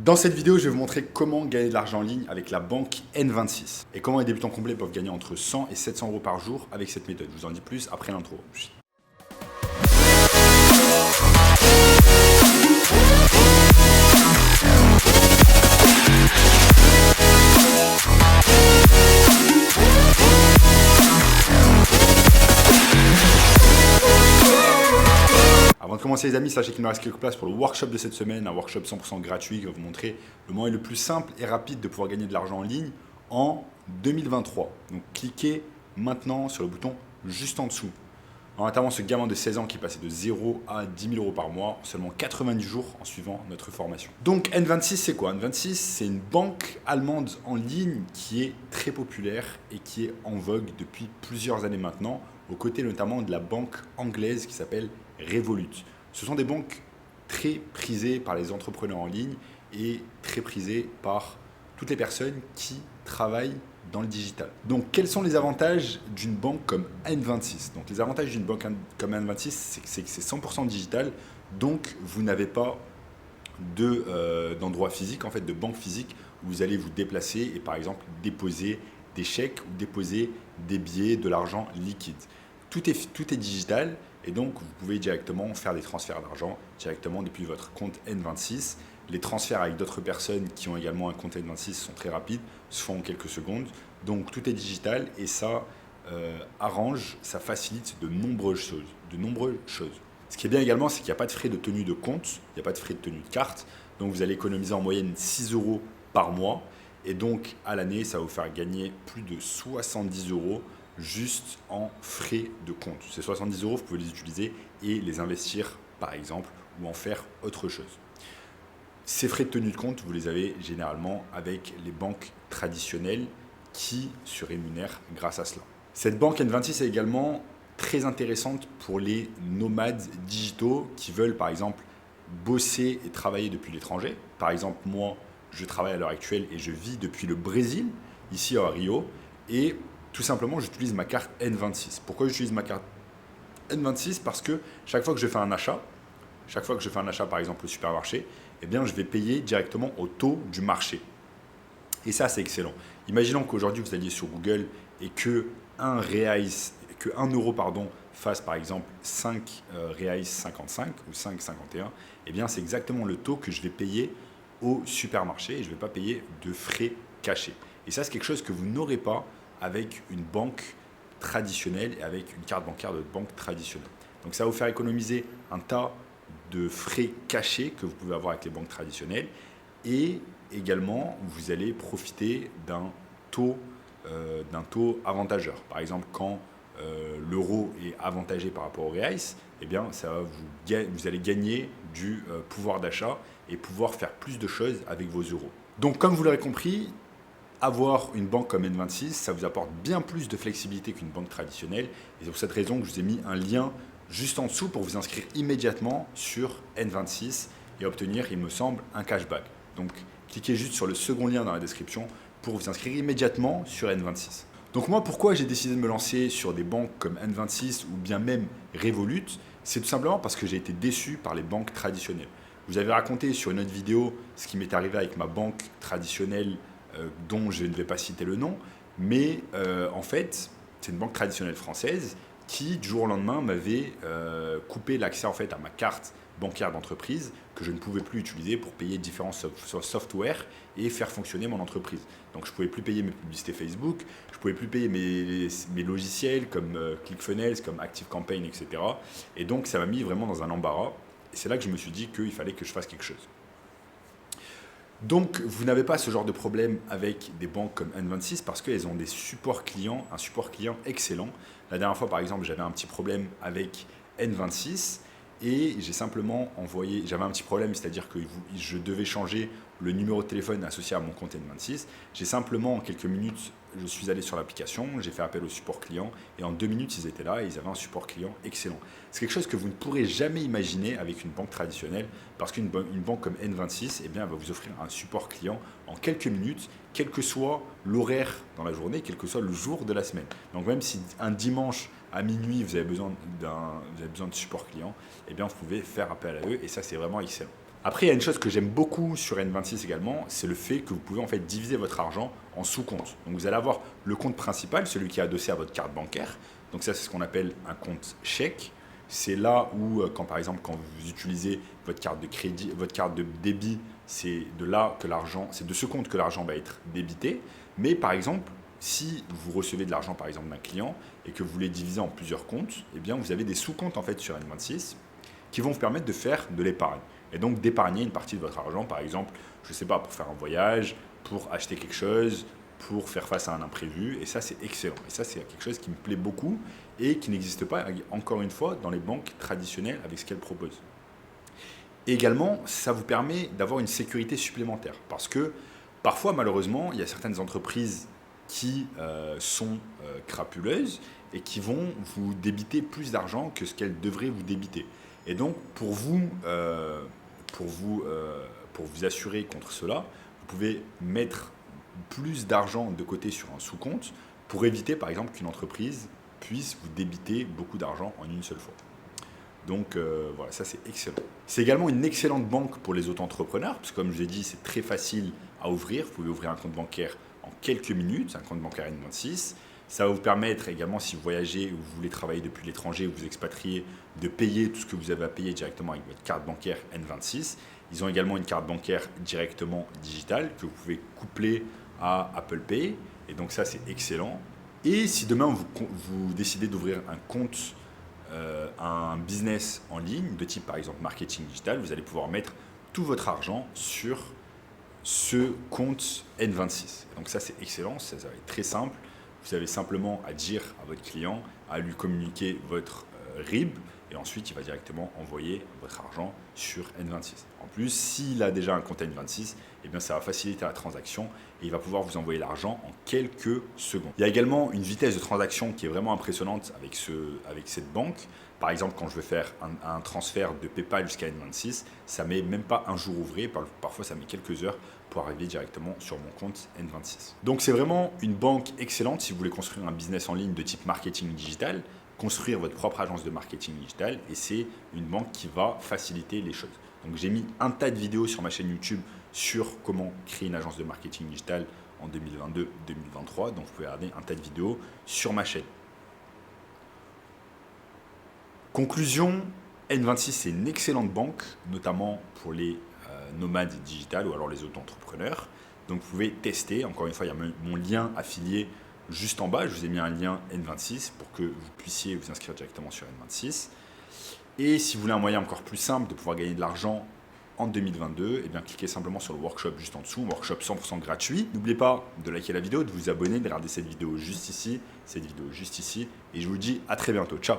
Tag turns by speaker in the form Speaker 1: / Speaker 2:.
Speaker 1: Dans cette vidéo, je vais vous montrer comment gagner de l'argent en ligne avec la banque N26 et comment les débutants complets peuvent gagner entre 100 et 700 euros par jour avec cette méthode. Je vous en dis plus après l'intro. Avant de commencer les amis, sachez qu'il me reste quelques places pour le workshop de cette semaine, un workshop 100% gratuit qui va vous montrer le moyen le plus simple et rapide de pouvoir gagner de l'argent en ligne en 2023. Donc cliquez maintenant sur le bouton juste en dessous. En attendant ce gamin de 16 ans qui est passé de 0 à 10 000 euros par mois en seulement 90 jours en suivant notre formation. Donc N26 c'est quoi? N26 c'est une banque allemande en ligne qui est très populaire et qui est en vogue depuis plusieurs années maintenant, aux côtés notamment de la banque anglaise qui s'appelle Revolut. Ce sont des banques très prisées par les entrepreneurs en ligne et très prisées par toutes les personnes qui travaillent dans le digital. Donc, quels sont les avantages d'une banque comme N26? Donc, les avantages d'une banque comme N26, c'est que c'est 100% digital. Donc, vous n'avez pas d'endroit physique, en fait, de banque physique où vous allez vous déplacer et, par exemple, déposer des chèques ou déposer des billets, de l'argent liquide. Tout est digital et donc vous pouvez directement faire des transferts d'argent directement depuis votre compte N26. Les transferts avec d'autres personnes qui ont également un compte N26 sont très rapides, se font en quelques secondes. Donc tout est digital et ça arrange, ça facilite de nombreuses choses. Ce qui est bien également, c'est qu'il n'y a pas de frais de tenue de compte, il n'y a pas de frais de tenue de carte. Donc vous allez économiser en moyenne 6 euros par mois. Et donc à l'année, ça va vous faire gagner plus de 70 euros juste en frais de compte. Ces 70 euros, vous pouvez les utiliser et les investir par exemple ou en faire autre chose. Ces frais de tenue de compte, vous les avez généralement avec les banques traditionnelles qui se rémunèrent grâce à cela. Cette banque N26 est également très intéressante pour les nomades digitaux qui veulent par exemple bosser et travailler depuis l'étranger. Par exemple, moi, je travaille à l'heure actuelle et je vis depuis le Brésil, ici à Rio, et tout simplement, j'utilise ma carte N26. Pourquoi j'utilise ma carte N26? Parce que chaque fois que je fais un achat, par exemple au supermarché, eh bien, je vais payer directement au taux du marché. Et ça, c'est excellent. Imaginons qu'aujourd'hui, vous alliez sur Google et que 1 euro fasse par exemple 5 reais 55 ou 5,51, eh bien, c'est exactement le taux que je vais payer au supermarché et je ne vais pas payer de frais cachés. Et ça, c'est quelque chose que vous n'aurez pas avec une banque traditionnelle et avec une carte bancaire de banque traditionnelle. Donc ça va vous faire économiser un tas de frais cachés que vous pouvez avoir avec les banques traditionnelles et également vous allez profiter d'un taux avantageur. Par exemple, quand l'euro est avantagé par rapport au reais, eh bien, vous allez gagner du pouvoir d'achat et pouvoir faire plus de choses avec vos euros. Donc comme vous l'aurez compris, avoir une banque comme N26, ça vous apporte bien plus de flexibilité qu'une banque traditionnelle. Et c'est pour cette raison que je vous ai mis un lien juste en dessous pour vous inscrire immédiatement sur N26 et obtenir, il me semble, un cashback. Donc, cliquez juste sur le second lien dans la description pour vous inscrire immédiatement sur N26. Donc moi, pourquoi j'ai décidé de me lancer sur des banques comme N26 ou bien même Revolut? C'est tout simplement parce que j'ai été déçu par les banques traditionnelles. Je vous avais raconté sur une autre vidéo ce qui m'est arrivé avec ma banque traditionnelle dont je ne vais pas citer le nom, mais en fait, c'est une banque traditionnelle française qui, du jour au lendemain, m'avait coupé l'accès en fait, à ma carte bancaire d'entreprise que je ne pouvais plus utiliser pour payer différents softwares et faire fonctionner mon entreprise. Donc, je ne pouvais plus payer mes publicités Facebook, je ne pouvais plus payer mes logiciels comme ClickFunnels, comme ActiveCampaign, etc. Et donc, ça m'a mis vraiment dans un embarras. Et c'est là que je me suis dit qu'il fallait que je fasse quelque chose. Donc, vous n'avez pas ce genre de problème avec des banques comme N26 parce qu'elles ont des supports clients, un support client excellent. La dernière fois, par exemple, j'avais un petit problème avec N26 et j'avais un petit problème, c'est-à-dire que je devais changer le numéro de téléphone associé à mon compte N26. J'ai simplement, en quelques minutes, je suis allé sur l'application, j'ai fait appel au support client et en 2 minutes, ils étaient là et ils avaient un support client excellent. C'est quelque chose que vous ne pourrez jamais imaginer avec une banque traditionnelle parce qu'une banque comme N26, eh bien, elle va vous offrir un support client en quelques minutes, quel que soit l'horaire dans la journée, quel que soit le jour de la semaine. Donc même si un dimanche à minuit, vous avez besoin de support client, eh bien, vous pouvez faire appel à eux et ça, c'est vraiment excellent. Après, il y a une chose que j'aime beaucoup sur N26 également, c'est le fait que vous pouvez en fait diviser votre argent en sous-comptes. Donc vous allez avoir le compte principal, celui qui est adossé à votre carte bancaire. Donc ça, c'est ce qu'on appelle un compte chèque. C'est là où, quand par exemple, quand vous utilisez votre carte de crédit, votre carte de débit, c'est de là que l'argent, c'est de ce compte que l'argent va être débité. Mais par exemple, si vous recevez de l'argent par exemple d'un client et que vous voulez diviser en plusieurs comptes, eh bien vous avez des sous-comptes en fait sur N26 qui vont vous permettre de faire de l'épargne. Et donc d'épargner une partie de votre argent, par exemple, je ne sais pas, pour faire un voyage, pour acheter quelque chose, pour faire face à un imprévu. Et ça, c'est excellent. Et ça, c'est quelque chose qui me plaît beaucoup et qui n'existe pas, encore une fois, dans les banques traditionnelles avec ce qu'elles proposent. Et également, ça vous permet d'avoir une sécurité supplémentaire. Parce que parfois, malheureusement, il y a certaines entreprises qui sont crapuleuses et qui vont vous débiter plus d'argent que ce qu'elles devraient vous débiter. Et donc, pour vous assurer contre cela, vous pouvez mettre plus d'argent de côté sur un sous-compte pour éviter, par exemple, qu'une entreprise puisse vous débiter beaucoup d'argent en une seule fois. Donc voilà, ça c'est excellent. C'est également une excellente banque pour les auto-entrepreneurs, parce que comme je vous ai dit, c'est très facile à ouvrir. Vous pouvez ouvrir un compte bancaire en quelques minutes, un compte bancaire N26. Ça va vous permettre également, si vous voyagez ou vous voulez travailler depuis l'étranger ou vous expatriez, de payer tout ce que vous avez à payer directement avec votre carte bancaire N26. Ils ont également une carte bancaire directement digitale que vous pouvez coupler à Apple Pay. Et donc ça, c'est excellent. Et si demain, vous décidez d'ouvrir un compte, un business en ligne, de type par exemple marketing digital, vous allez pouvoir mettre tout votre argent sur ce compte N26. Donc ça, c'est excellent, ça va être très simple. Vous avez simplement à dire à votre client, à lui communiquer votre RIB, et ensuite il va directement envoyer votre argent sur N26. En plus, s'il a déjà un compte N26, eh bien, ça va faciliter la transaction et il va pouvoir vous envoyer l'argent en quelques secondes. Il y a également une vitesse de transaction qui est vraiment impressionnante avec cette banque. Par exemple, quand je veux faire un transfert de PayPal jusqu'à N26, ça ne met même pas un jour ouvré, parfois ça met quelques heures pour arriver directement sur mon compte N26. Donc c'est vraiment une banque excellente si vous voulez construire un business en ligne de type marketing digital, construire votre propre agence de marketing digital, et c'est une banque qui va faciliter les choses. Donc j'ai mis un tas de vidéos sur ma chaîne YouTube sur comment créer une agence de marketing digital en 2022-2023, donc vous pouvez regarder un tas de vidéos sur ma chaîne. Conclusion, N26 c'est une excellente banque, notamment pour les nomades digitales ou alors les auto-entrepreneurs. Donc vous pouvez tester, encore une fois il y a mon lien affilié juste en bas, je vous ai mis un lien N26 pour que vous puissiez vous inscrire directement sur N26. Et si vous voulez un moyen encore plus simple de pouvoir gagner de l'argent en 2022, eh bien cliquez simplement sur le workshop juste en dessous, workshop 100% gratuit. N'oubliez pas de liker la vidéo, de vous abonner, de regarder cette vidéo juste ici, et je vous dis à très bientôt. Ciao.